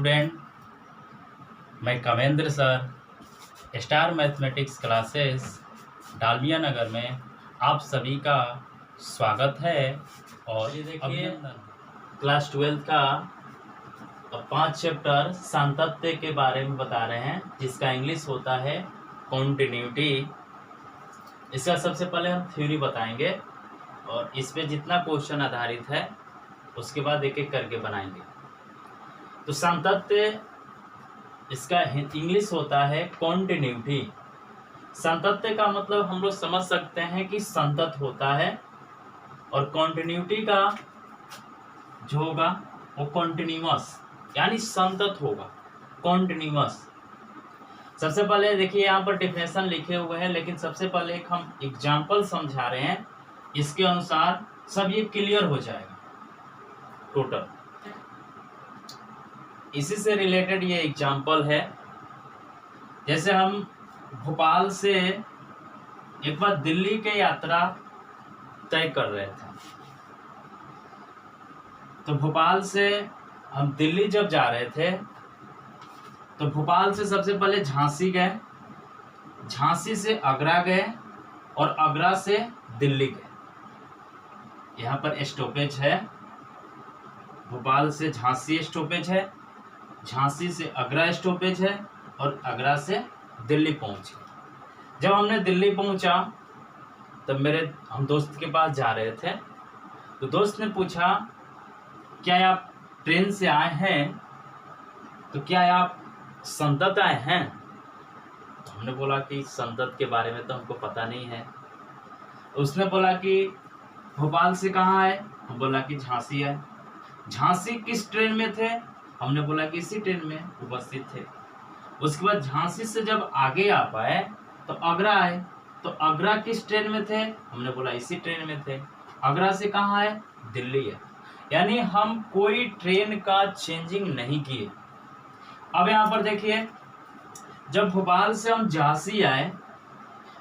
Student, मैं Kamendra sir star mathematics classes Dalmia Nagar में आप सभी का स्वागत है। और ये देखिए क्लास 12 का 5 चैप्टर सांतत्य के बारे में बता रहे हैं, जिसका इंग्लिश होता है कॉन्टिन्यूटी। इसका सबसे पहले हम थ्योरी बताएंगे और इस पे जितना क्वेश्चन आधारित है उसके बाद एक एक करके बनाएंगे। तो सांतत्य इसका इंग्लिश होता है कॉन्टिन्यूटी। सांतत्य का मतलब हम लोग समझ सकते हैं कि संतत होता है, और कॉन्टिन्यूटी का जो होगा वो कॉन्टिन्यूअस यानी संतत होगा, कॉन्टिन्यूअस। सबसे पहले देखिए यहाँ पर डेफिनेशन लिखे हुए हैं, लेकिन सबसे पहले एक हम एग्जाम्पल समझा रहे हैं, इसके अनुसार सब ये क्लियर हो जाएगा टोटल। इसी से रिलेटेड ये एग्जाम्पल है। जैसे हम भोपाल से एक बार दिल्ली की यात्रा तय कर रहे थे, तो भोपाल से हम दिल्ली जब जा रहे थे तो भोपाल से सबसे पहले झांसी गए, झांसी से आगरा गए और आगरा से दिल्ली गए। यहाँ पर स्टॉपेज है, भोपाल से झांसी स्टॉपेज है, झांसी से आगरा स्टॉपेज है और आगरा से दिल्ली पहुंचे। जब हमने दिल्ली पहुंचा तब हम दोस्त के पास जा रहे थे, तो दोस्त ने पूछा क्या आप ट्रेन से आए हैं, तो क्या आप संतत आए हैं? तो हमने बोला कि संतत के बारे में तो हमको पता नहीं है। उसने बोला कि भोपाल से कहाँ है? हम बोला कि झांसी है। झांसी किस ट्रेन में थे? हमने बोला कि इसी ट्रेन में उपस्थित थे। उसके बाद झांसी से जब आगे आ पाए तो आगरा आए, तो आगरा किस ट्रेन में थे? हमने बोला इसी ट्रेन में थे। आगरा से कहाँ है? दिल्ली है। यानी हम कोई ट्रेन का चेंजिंग नहीं किए। अब यहाँ पर देखिए, जब भोपाल से हम झांसी आए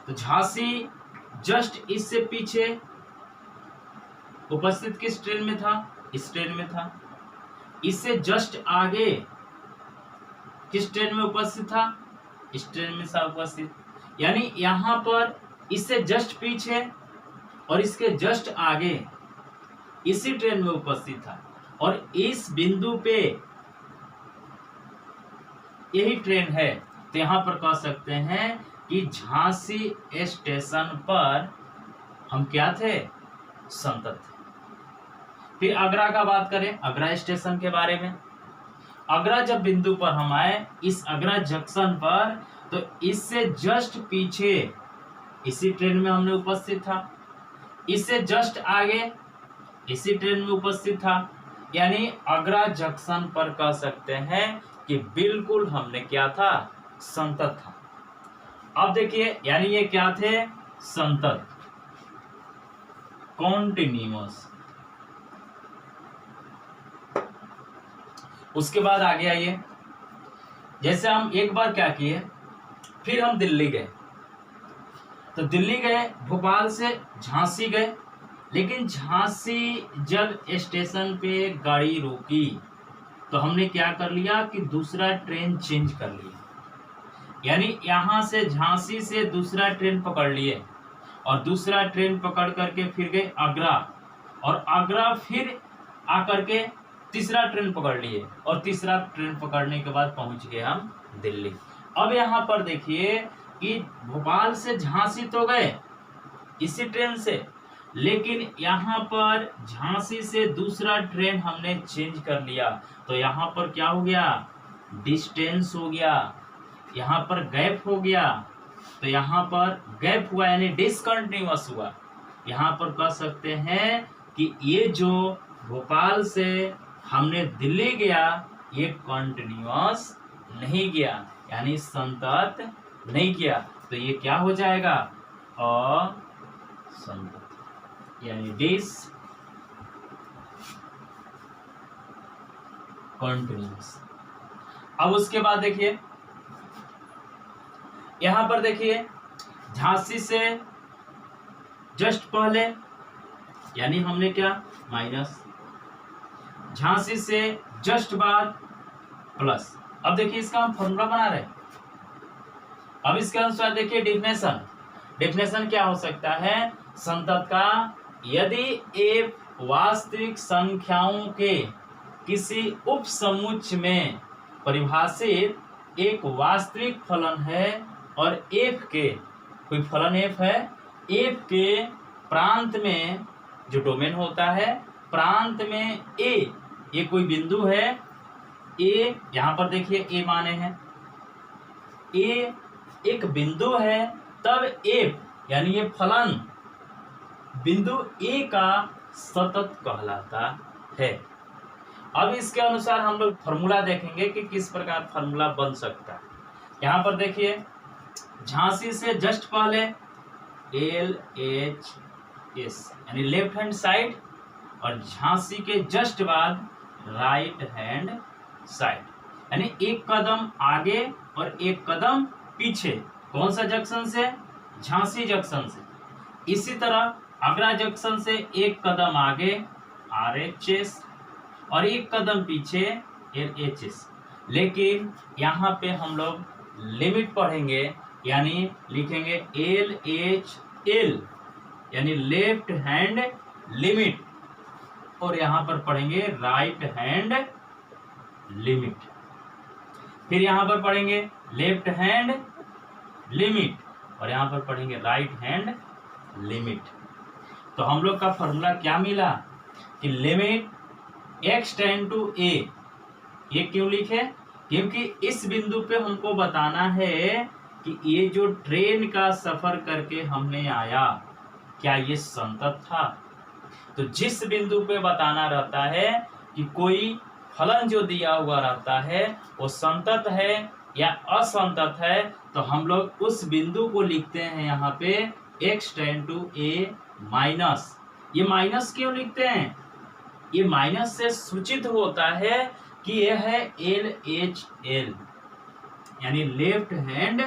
तो झांसी जस्ट इससे पीछे उपस्थित किस ट्रेन में था? इस ट्रेन में था। इससे जस्ट आगे किस ट्रेन में उपस्थित था? इस ट्रेन में था उपस्थित। यानी यहाँ पर इससे जस्ट पीछे और इसके जस्ट आगे इसी ट्रेन में उपस्थित था, और इस बिंदु पे यही ट्रेन है। तो यहाँ पर कह सकते हैं कि झांसी स्टेशन पर हम क्या थे? संतत थे। फिर आगरा का बात करें, आगरा स्टेशन के बारे में। आगरा जब बिंदु पर हम आए, इस आगरा जंक्शन पर, तो इससे जस्ट पीछे इसी ट्रेन में हमने उपस्थित था, इससे जस्ट आगे इसी ट्रेन में उपस्थित था। यानी आगरा जंक्शन पर कह सकते हैं कि बिल्कुल हमने क्या था? संतत था। अब देखिए, यानी ये क्या थे? संतत, कॉन्टिन्यूअस। उसके बाद आगे आइए, जैसे हम एक बार क्या किए, फिर हम दिल्ली गए। तो दिल्ली गए, भोपाल से झांसी गए, लेकिन झांसी जब स्टेशन पे गाड़ी रुकी तो हमने क्या कर लिया कि दूसरा ट्रेन चेंज कर लिया। यानी यहाँ से झांसी से दूसरा ट्रेन पकड़ लिए और दूसरा ट्रेन पकड़ करके फिर गए आगरा, और आगरा फिर आकर के तीसरा ट्रेन पकड़ लिए, और तीसरा ट्रेन पकड़ने के बाद पहुंच गए हम दिल्ली। अब यहाँ पर देखिए कि भोपाल से झांसी तो गए इसी ट्रेन से, लेकिन यहाँ पर झांसी से दूसरा ट्रेन हमने चेंज कर लिया। तो यहाँ पर क्या हो गया? डिस्टेंस हो गया, यहाँ पर गैप हो गया। तो यहाँ पर गैप हुआ यानी डिसकंटिन्यूअस हुआ। यहाँ पर कह सकते हैं कि ये जो भोपाल से हमने दिल्ली गया, ये कंटिन्यूअस नहीं गया, यानी संतत नहीं किया। तो ये क्या हो जाएगा? असंतत, यानी डिसकंटिन्यूअस। अब उसके बाद देखिए, यहां पर देखिए झांसी से जस्ट पहले, यानी हमने क्या? माइनस। झांसी से जस्ट बाद प्लस। अब देखिए इसका हम फॉर्मूला बना रहे हैं। अब इसके अनुसार देखिए डेफिनेशन क्या हो सकता है संतत का, यदि f वास्तविक संख्याओं के किसी उप समुच्चय में परिभाषित एक वास्तविक फलन है और f के कोई फलन f है, f के प्रांत में जो डोमेन होता है प्रांत में a ये कोई बिंदु है, a यहाँ पर देखिए a माने हैं, a एक बिंदु है, तब f यानी ये फलन बिंदु a का सतत कहलाता है। अब इसके अनुसार हम लोग फॉर्मूला देखेंगे कि किस प्रकार फॉर्मूला बन सकता है। यहाँ पर देखिए झांसी से जस्ट पहले LHS यानी लेफ्ट हैंड साइड और झांसी के जस्ट बाद राइट हैंड साइड, यानी एक कदम आगे और एक कदम पीछे। कौन सा जंक्शन से? झांसी जंक्शन से। इसी तरह आगरा जंक्शन से एक कदम आगे RHS और एक कदम पीछे LHS। लेकिन यहाँ पे हम लोग लिमिट पढ़ेंगे, यानी लिखेंगे LHL यानी लेफ्ट हैंड लिमिट, और यहाँ पर पढ़ेंगे राइट हैंड लिमिट। फिर यहाँ पर पढ़ेंगे लेफ्ट हैंड लिमिट और यहाँ पर पढ़ेंगे राइट हैंड लिमिट। तो हम लोग का फॉर्मूला क्या मिला कि limit x tend to a। ये क्यों लिखे? क्योंकि इस बिंदु पे हमको बताना है कि ये जो ट्रेन का सफर करके हमने आया क्या ये संतत था। तो जिस बिंदु पे बताना रहता है कि कोई फलन जो दिया हुआ रहता है वो संतत है या असंतत है, तो हम लोग उस बिंदु को लिखते हैं यहाँ पे x tend to a minus. ये माइनस क्यों लिखते हैं? ये माइनस से सूचित होता है कि यह है LHL यानी लेफ्ट हैंड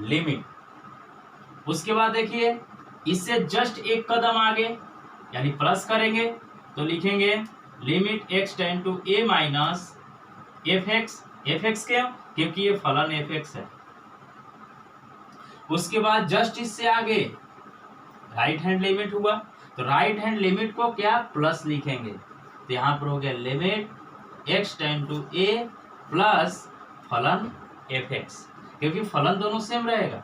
लिमिट। उसके बाद देखिए इससे जस्ट एक कदम आगे यानी प्लस करेंगे तो लिखेंगे limit x tend to a minus fx। fx क्यों? क्योंकि ये फलन fx है। उसके बाद जस्ट इससे आगे राइट हैंड लिमिट हुआ, तो राइट हैंड लिमिट को क्या प्लस लिखेंगे, तो यहाँ पर हो गया limit x tend to a plus फलन fx, क्योंकि फलन दोनों सेम रहेगा।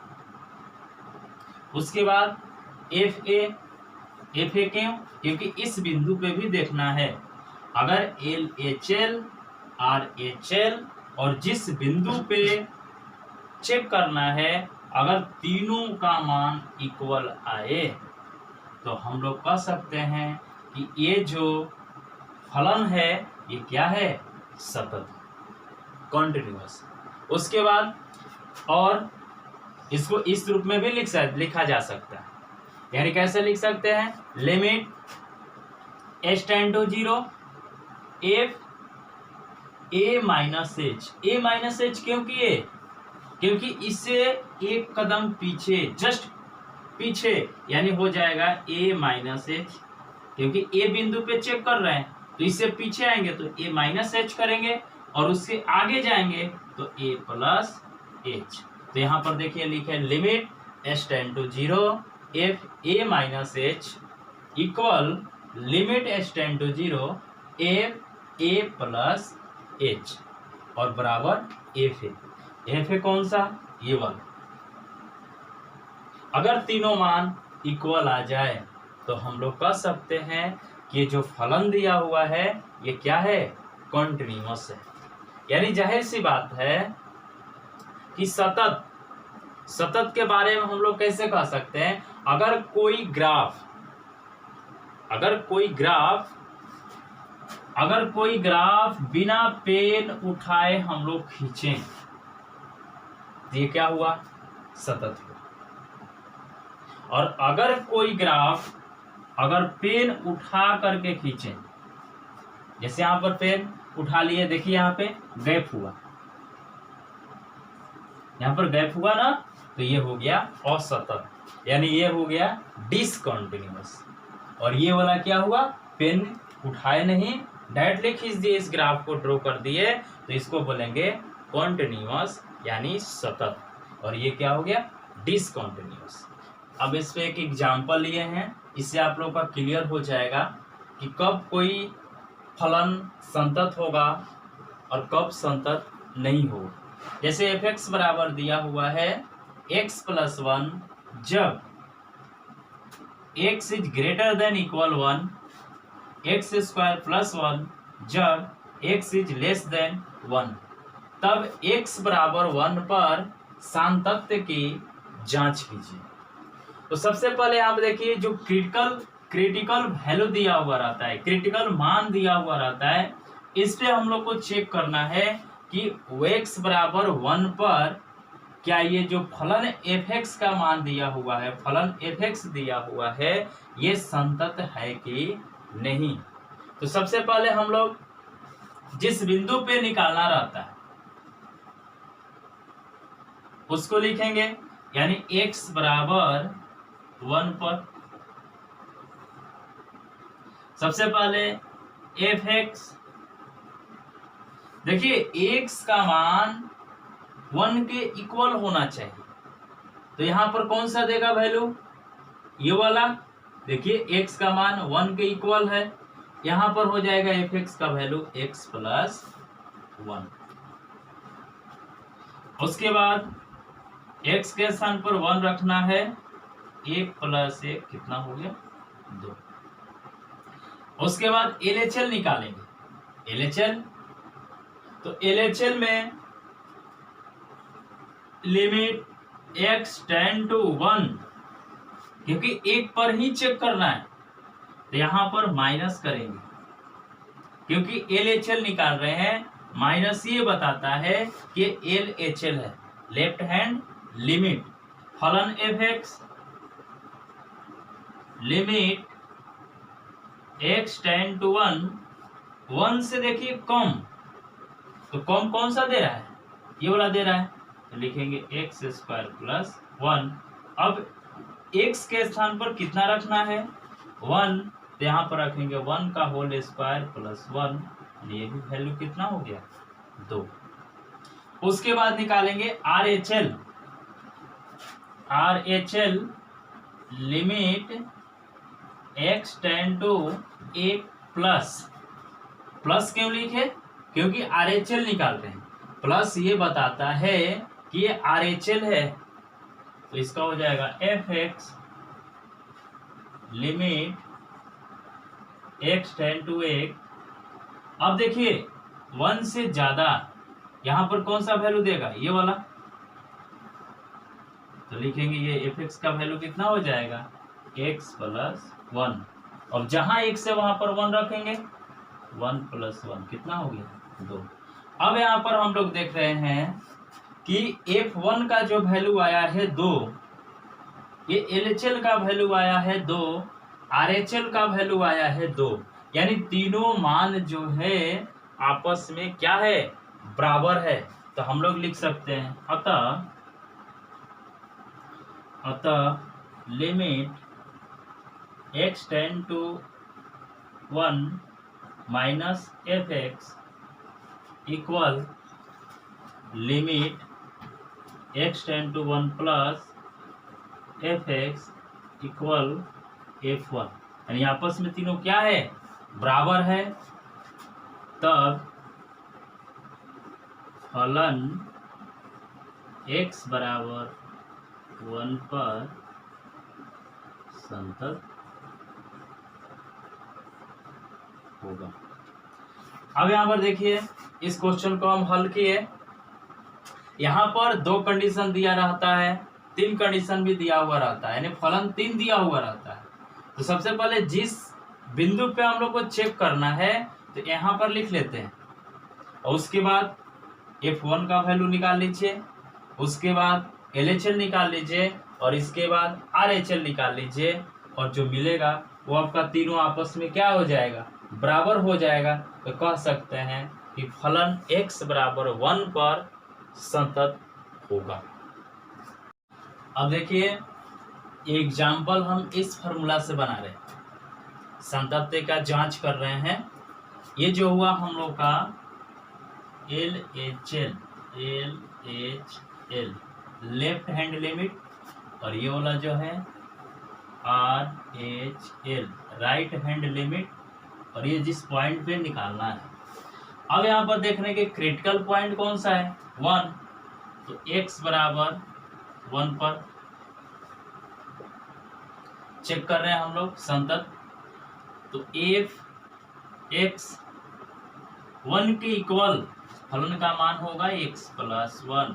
उसके बाद fa क्यों? क्योंकि इस बिंदु पे भी देखना है अगर LHL RHL और जिस बिंदु पे चेक करना है अगर तीनों का मान इक्वल आए तो हम लोग कह सकते हैं कि ये जो फलन है ये क्या है? सतत, कॉन्टिन्यूअस। उसके बाद और इसको इस रूप में भी लिखा जा सकता है, यानी कैसे लिख सकते हैं? Limit h tend to 0 f a minus h। a minus h क्यों किए? क्योंकि इससे एक कदम पीछे, जस्ट पीछे, यानी हो जाएगा a माइनस h, क्योंकि a बिंदु पे चेक कर रहे हैं तो इससे पीछे आएंगे तो a माइनस h करेंगे और उससे आगे जाएंगे तो a प्लस h। तो यहाँ पर देखिए लिखे limit h tend to 0 f a minus h equal limit h tend to 0 f a plus h और बराबर fa कौन सा? ये वाला। अगर तीनों मान इक्वल आ जाए तो हम लोग कह सकते हैं कि जो फलन दिया हुआ है ये क्या है? कॉन्टिन्यूअस है। यानी जाहिर सी बात है कि सतत के बारे में हम लोग कैसे कह सकते हैं? अगर कोई ग्राफ बिना पेन उठाए हम लोग खींचें तो ये क्या हुआ? सतत हुआ। और अगर कोई ग्राफ अगर पेन उठा करके खींचें, जैसे यहाँ पर पेन उठा लिए, देखिए यहाँ पे गैप हुआ, यहाँ पर गैप हुआ ना, तो ये हो गया असतत, यानी ये हो गया डिसकंटिन्यूअस। और ये वाला क्या हुआ? पेन उठाए नहीं डायरेक्टली खींच दिए, इस ग्राफ को ड्रॉ कर दिए, तो इसको बोलेंगे कॉन्टिन्यूअस यानी सतत, और ये क्या हो गया, डिसकॉन्टिन्यूअस। अब इस पे एक एग्जाम्पल लिए हैं, इससे आप लोग का क्लियर हो जाएगा कि कब कोई फलन संतत होगा और कब संतत नहीं होगा। जैसे f(x) बराबर दिया हुआ है x + 1 जब x is greater than equal 1, x² + 1 जब x इज लेस देन 1, तब x बराबर 1 पर सान्तत्य की जांच कीजिए। तो सबसे पहले आप देखिए, जो क्रिटिकल वैल्यू दिया हुआ रहता है, क्रिटिकल मान दिया हुआ रहता है, इस पे हम लोग को चेक करना है कि x बराबर 1 पर क्या ये जो फलन f(x) का मान दिया हुआ है, फलन f(x) दिया हुआ है, ये संतत है कि नहीं। तो सबसे पहले हम लोग जिस बिंदु पे निकालना रहता है उसको लिखेंगे, यानी x बराबर 1 पर सबसे पहले f(x), देखिए x का मान 1 के इक्वल होना चाहिए, तो यहाँ पर कौन सा देगा वैल्यू, ये वाला। देखिए x का मान 1 के इक्वल है, यहाँ पर हो जाएगा f(x) का वैल्यू x + 1। उसके बाद x के स्थान पर 1 रखना है, 1 + 1 कितना हो गया, 2। उसके बाद LHL निकालेंगे, LHL, तो LHL में लिमिट x टेंड टू 1, क्योंकि 1 पर ही चेक करना है, तो यहाँ पर माइनस करेंगे, क्योंकि LHL निकाल रहे हैं, माइनस ये बताता है कि LHL है, लेफ्ट हैंड लिमिट फलन f(x) limit x tend to 1, 1 से देखिए कम, तो कम कौन सा दे रहा है, ये वाला दे रहा है, तो लिखेंगे x² + 1। अब x के स्थान पर कितना रखना है, 1, तो यहाँ पर रखेंगे 1 का होल स्क्वायर + 1, ये भी वैल्यू कितना हो गया, 2। उसके बाद निकालेंगे RHL, limit x tend to 1 plus क्यों लिखे, क्योंकि RHL निकाल रहे हैं, प्लस ये बताता है कि ये RHL है, तो इसका हो जाएगा f(x) limit x tend to 1। अब देखिए 1 से ज्यादा यहाँ पर कौन सा वैल्यू देगा, ये वाला, तो लिखेंगे ये f(x) का वैल्यू कितना हो जाएगा, x + 1। अब जहां x है वहां पर 1 रखेंगे, 1 + 1 कितना हो गया, 2। अब यहाँ पर हम लोग देख रहे हैं कि f1 का जो वैल्यू आया है 2, ये LHL का वैल्यू आया है 2, RHL का वैल्यू आया है 2, यानी तीनों मान जो है आपस में क्या है, बराबर है। तो हम लोग लिख सकते हैं, अतः limit x tend to 1 minus f(x) equal limit x tend to 1 plus f(x) equal f1, यानी आपस में तीनों क्या है, बराबर है। तब फलन x बराबर 1 पर संतत होगा। अब यहाँ पर देखिए, इस क्वेश्चन को हम हल किए, यहाँ पर 2 कंडीशन दिया रहता है, 3 कंडीशन भी दिया हुआ रहता है, यानी फलन 3 दिया हुआ रहता है। तो सबसे पहले जिस बिंदु पे हम लोग को चेक करना है, तो यहाँ पर लिख लेते हैं, और उसके बाद f1 का वैल्यू निकाल लीजिए, उसके बाद LHL निकाल लीजिए, और इसके बाद RHL निकाल लीजिए, और जो मिलेगा वो आपका तीनों आपस में क्या हो जाएगा, बराबर हो जाएगा। तो कह सकते हैं कि फलन x बराबर 1 पर संतत होगा। अब देखिए एग्जाम्पल हम इस फॉर्मूला से बना रहे हैं, संतत्य का जांच कर रहे हैं। ये जो हुआ हम लोग का LHL लेफ्ट हैंड लिमिट, और ये वाला जो है RHL राइट हैंड लिमिट, और ये जिस पॉइंट पे निकालना है। अब यहाँ पर देखने के क्रिटिकल पॉइंट कौन सा है, 1, तो x बराबर 1 पर चेक कर रहे हैं हम लोग संतत, तो f(x) 1 के इक्वल फलन का मान होगा x + 1,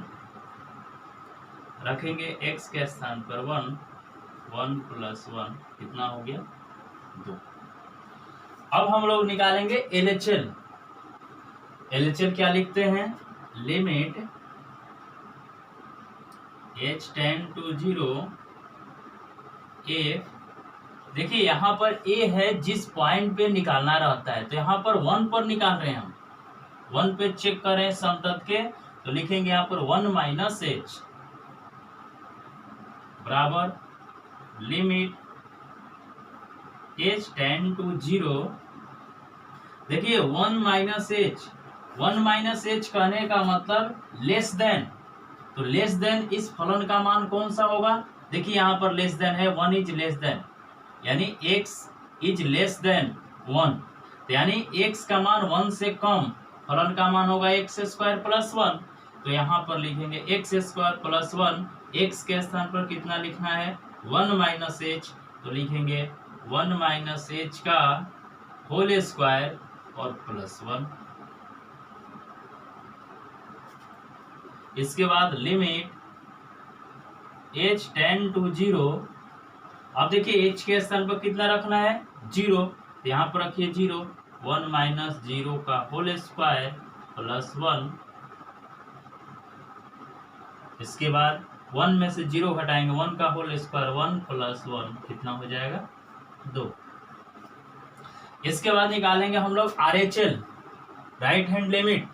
रखेंगे x के स्थान पर 1 + 1 कितना हो गया 2। अब हम लोग निकालेंगे LHL। LHL क्या लिखते हैं, limit h tend to 0 f, देखिए यहाँ पर a है जिस पॉइंट पे निकालना रहता है, तो यहाँ पर 1 पर निकाल रहे हैं हम, 1 पे चेक करें समतत के, तो लिखेंगे यहाँ पर 1 - h बराबर लिमिट h टेंड टू 0, देखिए 1 - h कहने का मतलब लेस देन, तो लेस देन इस फलन का मान कौन सा होगा, देखिए यहाँ पर लेस देन है, 1 इज लेस देन, यानी x इज लेस देन 1, तो यानी x का मान 1 से कम, फलन का मान होगा x² + 1, तो यहाँ पर लिखेंगे x² + 1, x के स्थान पर कितना लिखना है 1 - h, तो लिखेंगे 1 - h का होल स्क्वायर और +1। इसके बाद लिमिट h टेंड टू 0, अब देखिए h के स्थान पर कितना रखना है 0, तो यहाँ पर रखिए 0, 1 - 0 का होल स्क्वायर +1। इसके बाद 1 में से 0 घटाएंगे, 1 का होल स्क्वायर 1 + 1 कितना हो जाएगा 2। इसके बाद निकालेंगे हम लोग RHL राइट हैंड लिमिट,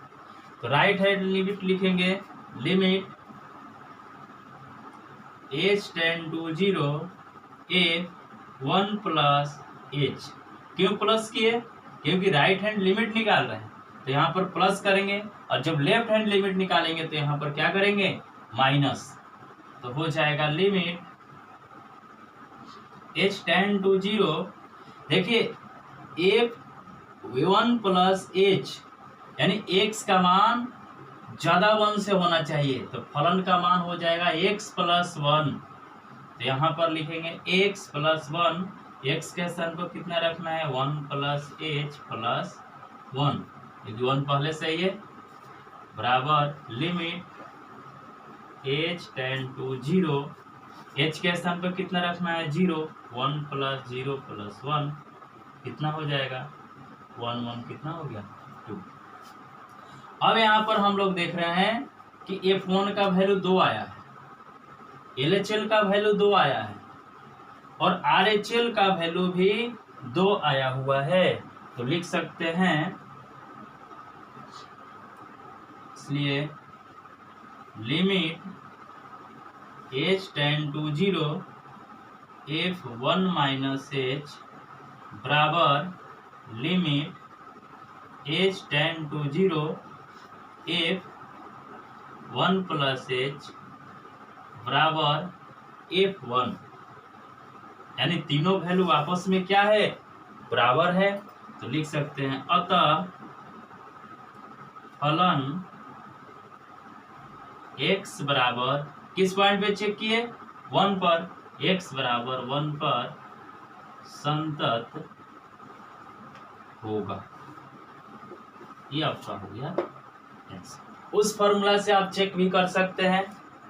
तो राइट हैंड लिमिट लिखेंगे limit h tend to 0 f 1 + h, क्यों प्लस किए, क्योंकि राइट हैंड लिमिट निकाल रहे हैं, तो यहाँ पर प्लस करेंगे, और जब लेफ्ट हैंड लिमिट निकालेंगे तो यहाँ पर क्या करेंगे माइनस, तो हो जाएगा लिमिट h टेंड टू 0, देखिए f 1 + h, यानी x का मान ज्यादा 1 से होना चाहिए, तो फलन का मान हो जाएगा x + 1, तो यहाँ पर लिखेंगे x + 1, x के स्थान पर कितना रखना है 1 + h + 1, क्योंकि 1 पहले से ही है, बराबर limit h tend to 0, h के स्थान पर कितना रखना है 0, 1 + 0 + 1 कितना हो जाएगा 1 1 कितना हो गया 2। अब यहाँ पर हम लोग देख रहे हैं कि f1 का वैल्यू 2 आया है, LHL का वैल्यू 2 आया है, और RHL का वैल्यू भी 2 आया हुआ है, तो लिख सकते हैं, इसलिए limit h tend to 0 f 1 - h बराबर limit h tend to 0 f 1 + h बराबर f1, यानी तीनों वैल्यू आपस में क्या है बराबर है, तो लिख सकते हैं अतः फलन x बराबर, किस पॉइंट पे चेक किए 1 पर, x बराबर 1 पर संतत होगा, ये आपका हो गया आंसर। उस फॉर्मूला से आप चेक भी कर सकते हैं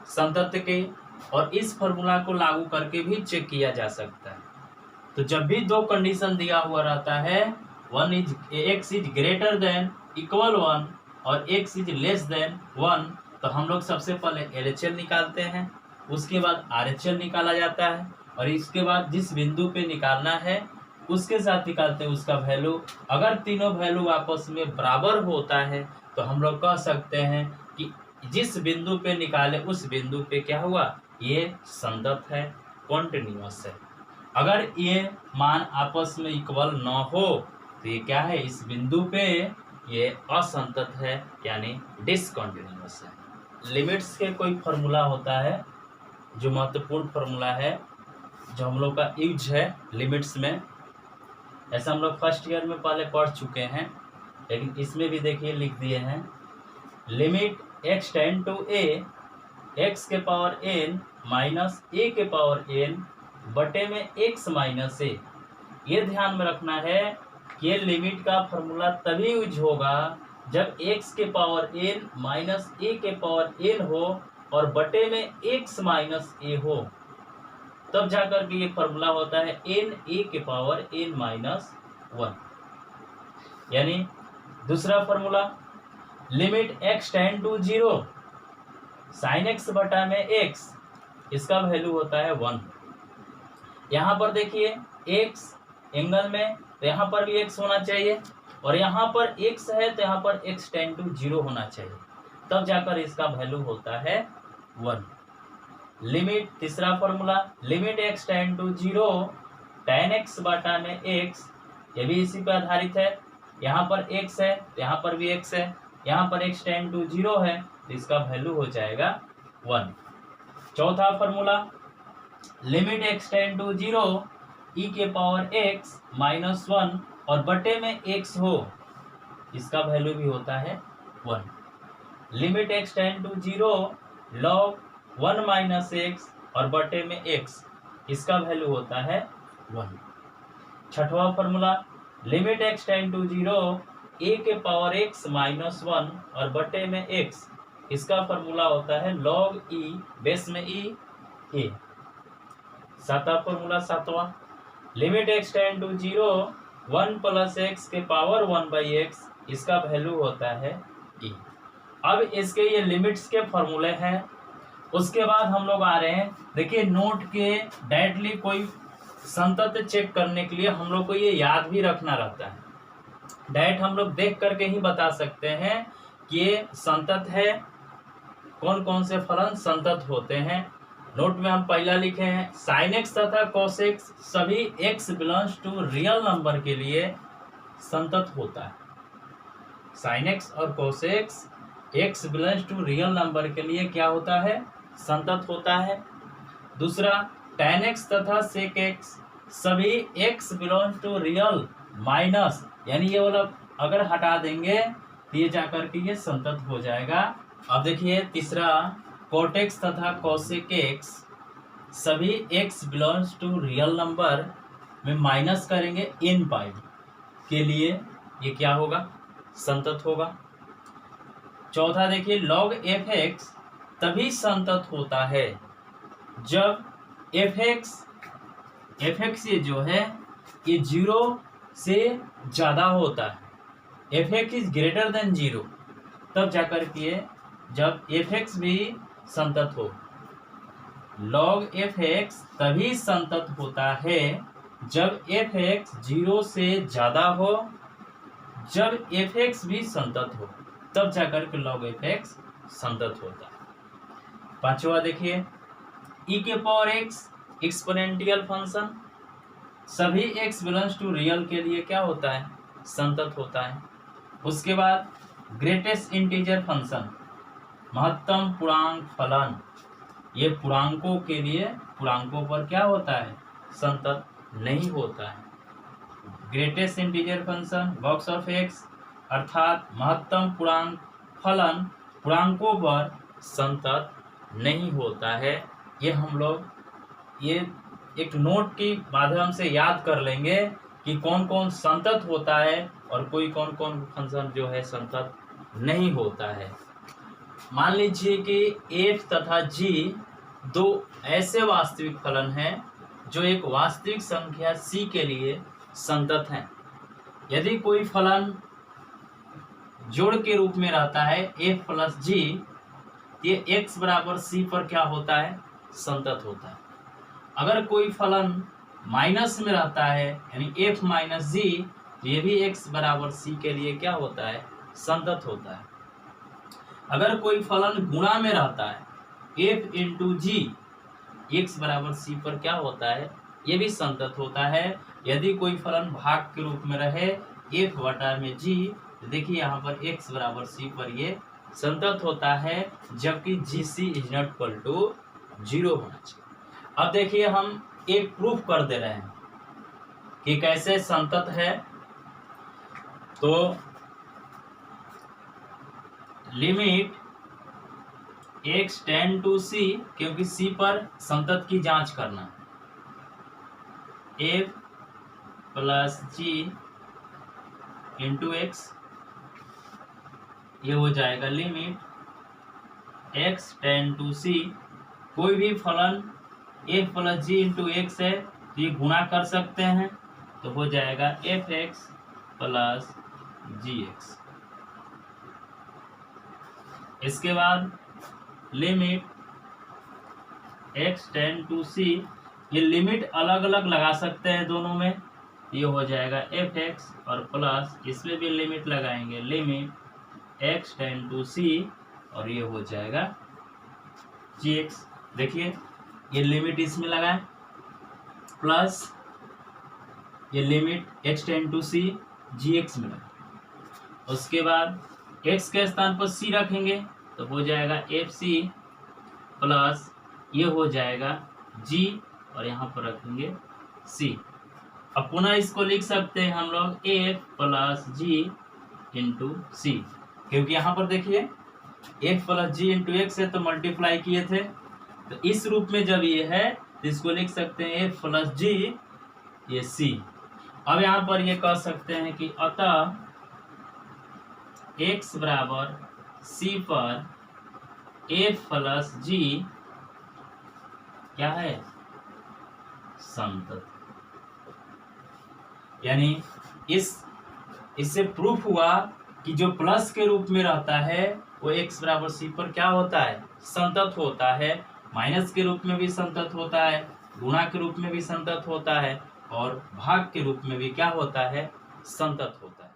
संतत के, और इस फॉर्मूला को लागू करके भी चेक किया जा सकता है। तो जब भी दो कंडीशन दिया हुआ रहता है, x is greater than equal 1 और x इज लेस देन 1, तो हम लोग सबसे पहले LHL निकालते हैं, उसके बाद RHL निकाला जाता है, और इसके बाद जिस बिंदु पे निकालना है उसके साथ निकालते हैं उसका वैल्यू। अगर तीनों वैल्यू आपस में बराबर होता है तो हम लोग कह सकते हैं कि जिस बिंदु पे निकाले उस बिंदु पे क्या हुआ, ये संतत है, कॉन्टिन्यूअस है। अगर ये मान आपस में इक्वल न हो तो ये क्या है, इस बिंदु पे ये असंतत है यानी डिसकंटिन्यूअस है। लिमिट्स के कोई फॉर्मूला होता है जो महत्वपूर्ण फॉर्मूला है जो हम लोग का यूज है लिमिट्स में, ऐसा हम लोग फर्स्ट ईयर में पहले पढ़ चुके हैं, लेकिन इसमें भी देखिए लिख दिए हैं, limit x tend to a x के पावर n माइनस a के पावर n बटे में x माइनस a। ये ध्यान में रखना है कि ये लिमिट का फॉर्मूला तभी यूज होगा जब x के पावर n माइनस a के पावर n हो और बटे में x माइनस a हो, तब जाकर के ये फॉर्मूला होता है n a के पावर n माइनस 1। यानी दूसरा formula, limit x tend to 0 sine x बटा में x, इसका वैल्यू होता है 1। यहाँ पर देखिए x एंगल में, तो यहाँ पर भी x होना चाहिए और यहाँ पर x है तो यहाँ पर x टेंड टू 0 होना चाहिए, तब जाकर इसका वैल्यू होता है 1। लिमिट तीसरा formula, limit x tend to 0 tan x बटा में x, ये भी इसी पर आधारित है। यहाँ पर x है तो यहाँ पर भी x है, यहाँ पर x टेंड टू 0 है तो इसका वैल्यू हो जाएगा 1। चौथा formula, limit x tend to 0 e के पावर x माइनस 1 और बटे में x हो, इसका वैल्यू भी होता है 1। Limit x tend to 0 log 1 minus x और बटे में x, इसका वैल्यू होता है 1। छठवां formula, limit x tend to 0 a के पावर x माइनस 1 और बटे में x, इसका फॉर्मूला होता है log e बेस में e a। सातवां फॉर्मूला, सातवां, limit x tend to 0 1 plus x के पावर 1 बाई x, इसका वैल्यू होता है e। अब इसके ये लिमिट्स के फॉर्मूले हैं। उसके बाद हम लोग आ रहे हैं, देखिए नोट के डायरेक्टली कोई संतत चेक करने के लिए हम लोग को ये याद भी रखना रहता है। डायरेक्ट हम लोग देख करके ही बता सकते हैं कि ये संतत है, कौन कौन से फलन संतत होते हैं। नोट में हम पहला लिखे हैं, साइन एक्स तथा कॉस एक्स सभी x belongs to real number के लिए संतत होता है। साइन एक्स और cos x x belongs to real number के लिए क्या होता है, संतत होता है। दूसरा, tan x तथा sec x सभी x belongs to real minus, यानी ये वाला अगर हटा देंगे तो ये जाकर के ये संतत हो जाएगा। अब देखिए तीसरा, cot x तथा cosec x सभी x belongs to real number में माइनस करेंगे इन पाई के लिए, ये क्या होगा, संतत होगा। चौथा देखिए, log f(x) तभी संतत होता है जब f(x) ये जो है ये 0 से ज़्यादा होता है, f(x) इज ग्रेटर देन 0, तब जाकर के जब f(x) भी संतत हो। log f(x) तभी संतत होता है जब f(x) 0 से ज़्यादा हो, जब f(x) भी संतत हो, तब जाकर के log f(x) संतत होता है। पांचवा देखिए, e के पावर x एक्सपोनेंशियल फंक्शन सभी x बिलोंग्स टू रियल के लिए क्या होता है, संतत होता है। उसके बाद ग्रेटेस्ट इंटीजर फंक्शन महत्तम पूर्णांक फलन, ये पूर्णांकों के लिए पूर्णांकों पर क्या होता है, संतत नहीं होता है। Greatest integer function box of x अर्थात महत्तम पूर्णांक फलन पूर्णांकों पर संतत नहीं होता है। ये हम लोग ये एक नोट के माध्यम से याद कर लेंगे कि कौन कौन संतत होता है और कोई कौन कौन फंक्शन जो है संतत नहीं होता है। मान लीजिए कि f तथा g दो ऐसे वास्तविक फलन हैं जो एक वास्तविक संख्या c के लिए संतत हैं। यदि कोई फलन जोड़ के रूप में रहता है f प्लस g, ये x बराबर c पर क्या होता है, संतत होता है। अगर कोई फलन माइनस में रहता है यानी f माइनस g, ये भी x बराबर c के लिए क्या होता है, संतत होता है। अगर कोई फलन गुणा में रहता है f इंटू जी, x बराबर c पर क्या होता है, ये भी संतत होता है। यदि कोई फलन भाग के रूप में रहे एफ बटा में जी। देखिए यहाँ पर x बराबर सी पर ये संतत होता है, जबकि जी सी इज नॉट इक्वल टू 0 होना चाहिए। अब देखिए हम एक प्रूफ कर दे रहे हैं कि कैसे संतत है। तो limit x tend to c, क्योंकि c पर संतत की जांच करना, f plus g into x, ये हो जाएगा limit x tend to c। कोई भी फलन f plus g into x है तो ये गुणा कर सकते हैं, तो हो जाएगा f x plus g x. इसके बाद limit x tend to c, ये लिमिट अलग अलग लगा सकते हैं दोनों में, ये हो जाएगा एफ एक्स और प्लस इसमें भी लिमिट लगाएंगे limit x tend to c, और ये हो जाएगा जी एक्स। देखिए ये लिमिट इसमें लगाएं प्लस ये limit x tend to c g x में लगाएं। उसके बाद x के स्थान पर c रखेंगे तो हो जाएगा एफ सी प्लस ये हो जाएगा g, और यहाँ पर रखेंगे c। अब पुनः इसको लिख सकते हैं हम लोग f प्लस जी इंटू सी, क्योंकि यहाँ पर देखिए f plus g into x है तो मल्टीप्लाई किए थे, तो इस रूप में जब ये है तो इसको लिख सकते हैं f प्लस जी ये c। अब यहाँ पर ये कह सकते हैं कि अतः x बराबर c पर f प्लस जी क्या है, संतत। यानी इससे प्रूफ हुआ कि जो प्लस के रूप में रहता है वो x बराबर c पर क्या होता है, संतत होता है। माइनस के रूप में भी संतत होता है, गुणा के रूप में भी संतत होता है, और भाग के रूप में भी क्या होता है, संतत होता है।